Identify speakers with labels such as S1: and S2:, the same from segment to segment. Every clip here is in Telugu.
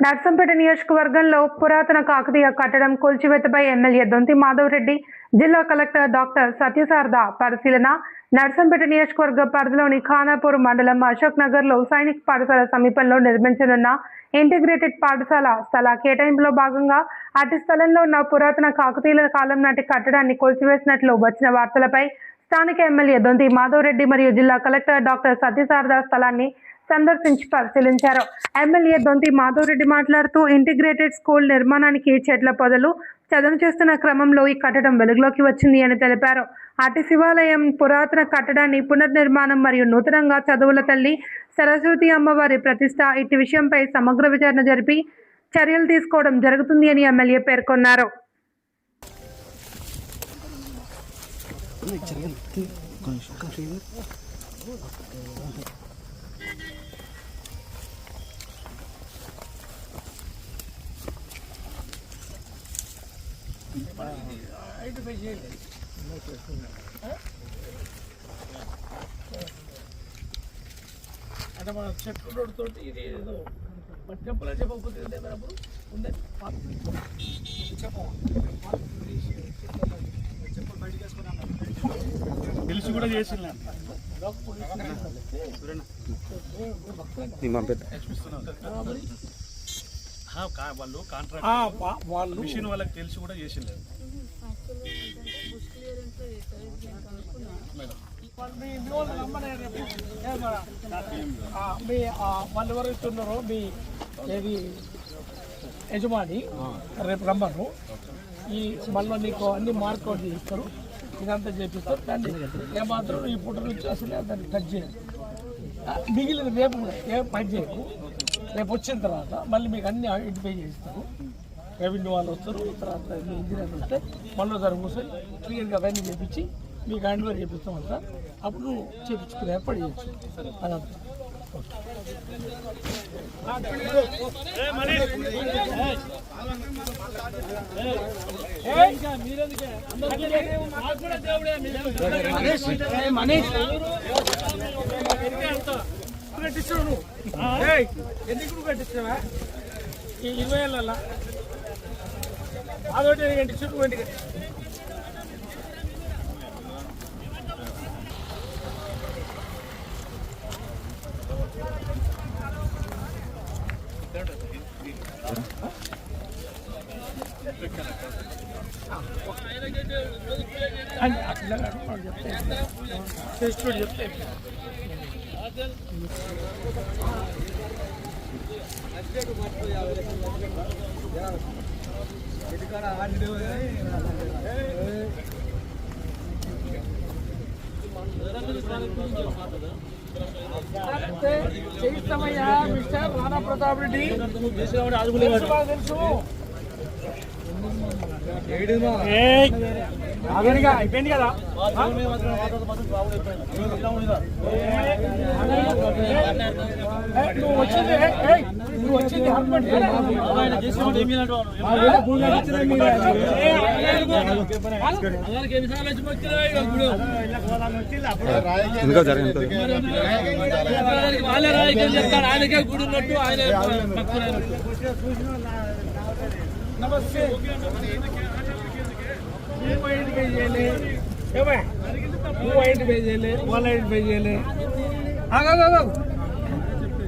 S1: నర్సంపేట నియోజకవర్గంలో పురాతన కాకతీయ కట్టడం కూల్చివేతపై ఎమ్మెల్యే దొంతి మాధవరెడ్డి, జిల్లా కలెక్టర్ డాక్టర్ సత్యసారథ పరిశీలన. నర్సంపేట నియోజకవర్గ పరిధిలోని ఖానాపూర్ మండలం అశోక్ నగర్లో సైనిక పాఠశాల సమీపంలో నిర్మించనున్న ఇంటిగ్రేటెడ్ పాఠశాల స్థల కేటాయింపులో భాగంగా అటు స్థలంలో ఉన్న పురాతన కాకతీయుల కాలం నాటి కట్టడాన్ని కూల్చివేసినట్లు వచ్చిన వార్తలపై స్థానిక ఎమ్మెల్యే దొంతి మాధవరెడ్డి మరియు జిల్లా కలెక్టర్ డాక్టర్ సత్యసారథ స్థలాన్ని సందర్శించి పరిశీలించారు. ఎమ్మెల్యే దొంతి మాధవరెడ్డి మాట్లాడుతూ ఇంటిగ్రేటెడ్ స్కూల్ నిర్మాణానికి చెట్ల పొదలు చదును చేస్తున్న క్రమంలో ఈ కట్టడం వెలుగులోకి వచ్చింది అని తెలిపారు. అటు శివాలయం పురాతన కట్టడాన్ని పునర్నిర్మాణం మరియు నూతనంగా చదువుల తల్లి సరస్వతి అమ్మవారి ప్రతిష్ట ఇటు విషయంపై సమగ్ర విచారణ జరిపి చర్యలు తీసుకోవడం జరుగుతుంది అని ఎమ్మెల్యే పేర్కొన్నారు.
S2: అంటే మన చెట్లు రోడ్డుతోటి ఇది ఏదో టెంపుల్ అని చెప్పకపోతే అప్పుడు ఉందని చెప్పులు బయటకు వేసుకున్నాను తెలిసి కూడా చేసిన వాళ్ళు కాంట్రాక్ట్ వాళ్ళు మిషన్ వాళ్ళకి తెలిసి కూడా చేసింది. మీ వాళ్ళు ఎవరు ఇస్తున్నారో మీ ఏది యజమాని రేపు రమ్మను. ఈ మళ్ళీ నీకు అన్ని మార్కౌట్ చేస్తారు, ఇదంతా చేపిస్తారు. దాన్ని ఏమాత్రం ఈ పుట్ట నుంచి అసలు దాన్ని టచ్ చేయాలి. మిగిలిన రేపు ఏం పని చేయకు. రేపు వచ్చిన తర్వాత మళ్ళీ మీకు అన్ని ఐడెంటిఫై చేస్తారు. రెవెన్యూ వాళ్ళు వస్తారు, తర్వాత మీ ఇంజనీర్ వస్తే మళ్ళీ ఒకసారి కూర్చొని క్లియర్గా అవన్నీ చేపించి మీకు హ్యాండ్ ఓవర్ చేపిస్తాం అంతా. అప్పుడు నువ్వు చేపించుకుని ఏర్పాటు చేయొచ్చు. అదంతా కట్టిస్తావు నువ్వు. ఎందుకు నువ్వు కట్టిస్తావా? ఈ 20 ఏళ్ళ అదొకటి కట్టించు. వెంటనే అట్లా చెప్తే చెప్తే చేయిస్తామయ్యా మిస్టర్ రాణా ప్రతాప్ రెడ్డి. తెలుసు అయిపోయింది కదా. నువ్వు వచ్చింది వాళ్ళే రాజకీయాలు చెప్తారు. ఆయనకే గుడి ఉన్నట్టు ఆయన. నమస్తే. నువ్వు ఐడెంటిఫై చేయలే, నువ్వు ఐడెంటిఫై చేయలే, వాళ్ళు ఐడెంటిఫై చేయలే.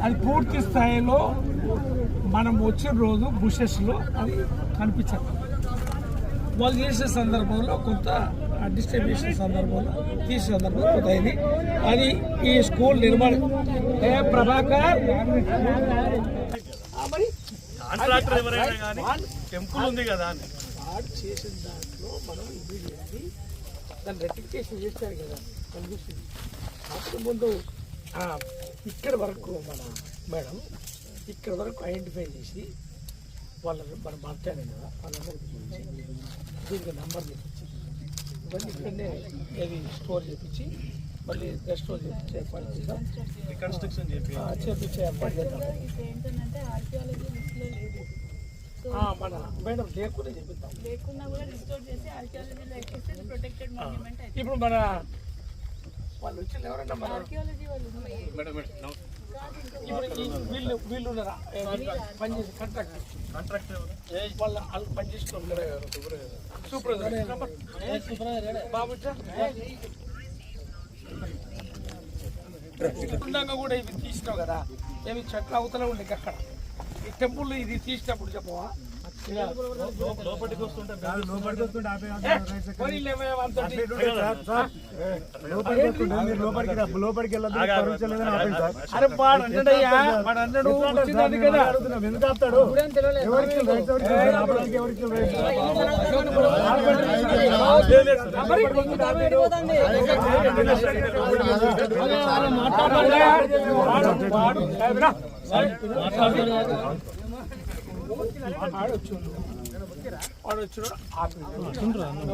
S2: అది పూర్తి స్థాయిలో మనం వచ్చిన రోజు బుషెస్లో అది కనిపించదు. వాళ్ళు చేసే సందర్భంలో కొంత డిస్ట్రిబ్యూషన్ సందర్భంలో తీసే సందర్భంలో కొంత అయింది. అది ఈ స్కూల్ నిర్మాణం ప్రభాకర్ మరి టెంపుల్ ఉంది కదా చేసిన దాంట్లో మనం ఇమీడియట్లీ దాన్ని రెక్టిఫికేషన్ చేస్తారు కదా కనిపిస్తుంది. అప్పుడు ముందు ఇక్కడ వరకు మన మేడం ఇక్కడ వరకు ఐడెంటిఫై చేసి వాళ్ళని మనం మాట్లాడాం కదా, వాళ్ళందరికీ చూపించి దీనికి నెంబర్ చేపించి ఇవన్నీ ఇక్కడనే ఏది స్టోర్ చేపించి మళ్ళీ రెస్టోర్ చేపించి ఏర్పాటు చేద్దాం. రికన్స్ట్రక్షన్ చేపించి ఏర్పాటు చేద్దాం. మన మేడం లేకుండా చేపిద్దాం. ఇప్పుడు మన వాళ్ళు వచ్చి ఎవరన్నా మన ఇప్పుడు వీళ్ళు ఉన్నారా పనిచేసి కాంట్రాక్ట్ వాళ్ళు పనిచేస్తున్నారు సూపర్వైజర్ బాబు కూడా ఇవి తీసినావు కదా ఏమి చెట్ల అవతల ఉండే అక్కడ ఈ టెంపుల్ ఇది తీసినప్పుడు చెప్పవా
S3: లోపలికి వస్తుంటే లోపలికి వెళ్ళదు
S2: అరే వాడు అన్నాడయ్యా వాడు అన్నాడు వచ్చింది కదా
S3: ఎందుకు ఆపుతాడు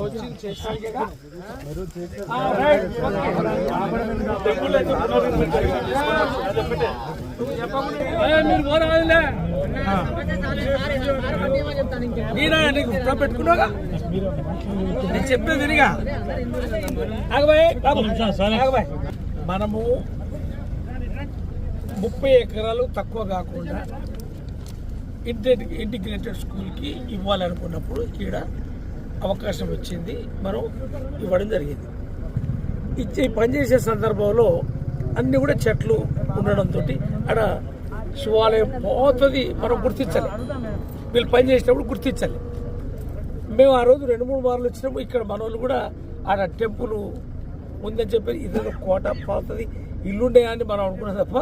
S2: వచ్చింది చేశాను కదా నీకు పెట్టుకున్నాగా నేను చెప్పేది తిరిగా ఆగబాయ్ ఆగబాయ్ మనము 30 ఎకరాలు తక్కువ కాకుండా ఇంటిగ్రేటెడ్ స్కూల్కి ఇవ్వాలనుకున్నప్పుడు ఇక్కడ అవకాశం వచ్చింది, మనం ఇవ్వడం జరిగింది. ఇచ్చే పనిచేసే సందర్భంలో అన్నీ కూడా చెట్లు ఉండడంతో అక్కడ శివాలయం పోతుంది, మనం గుర్తించాలి. వీళ్ళు పనిచేసేటప్పుడు గుర్తించాలి. మేము ఆ రోజు 2-3 మార్లు వచ్చినప్పుడు ఇక్కడ మన వాళ్ళు కూడా ఆడ టెంపుల్ ఉందని చెప్పి ఇదేదో కోట పోతుంది ఇల్లుండే అని మనం అనుకున్నాం తప్ప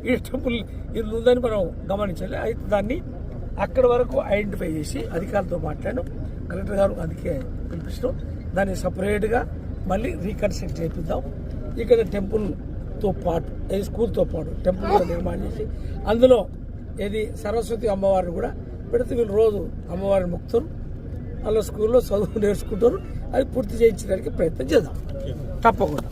S2: ఈ టెంపుల్ ఇల్లు ఉందని మనం గమనించాలి. అయితే దాన్ని అక్కడి వరకు ఐడెంటిఫై చేసి అధికారులతో మాట్లాడడం, కలెక్టర్ గారు అందుకే పిలిపించడం, దాన్ని సపరేట్గా మళ్ళీ రీకన్స్ట్రక్ట్ చేపిద్దాం. ఇక్కడ టెంపుల్తో పాటు స్కూల్తో పాటు టెంపుల్ కూడా నిర్మాణం చేసి అందులో సరస్వతి అమ్మవారిని కూడా పెడితే వీళ్ళు రోజు అమ్మవారిని మొక్కుతారు, అలా స్కూల్లో చదువు నేర్చుకుంటారు. అది పూర్తి చేయించడానికి ప్రయత్నం చేద్దాం తప్పకుండా.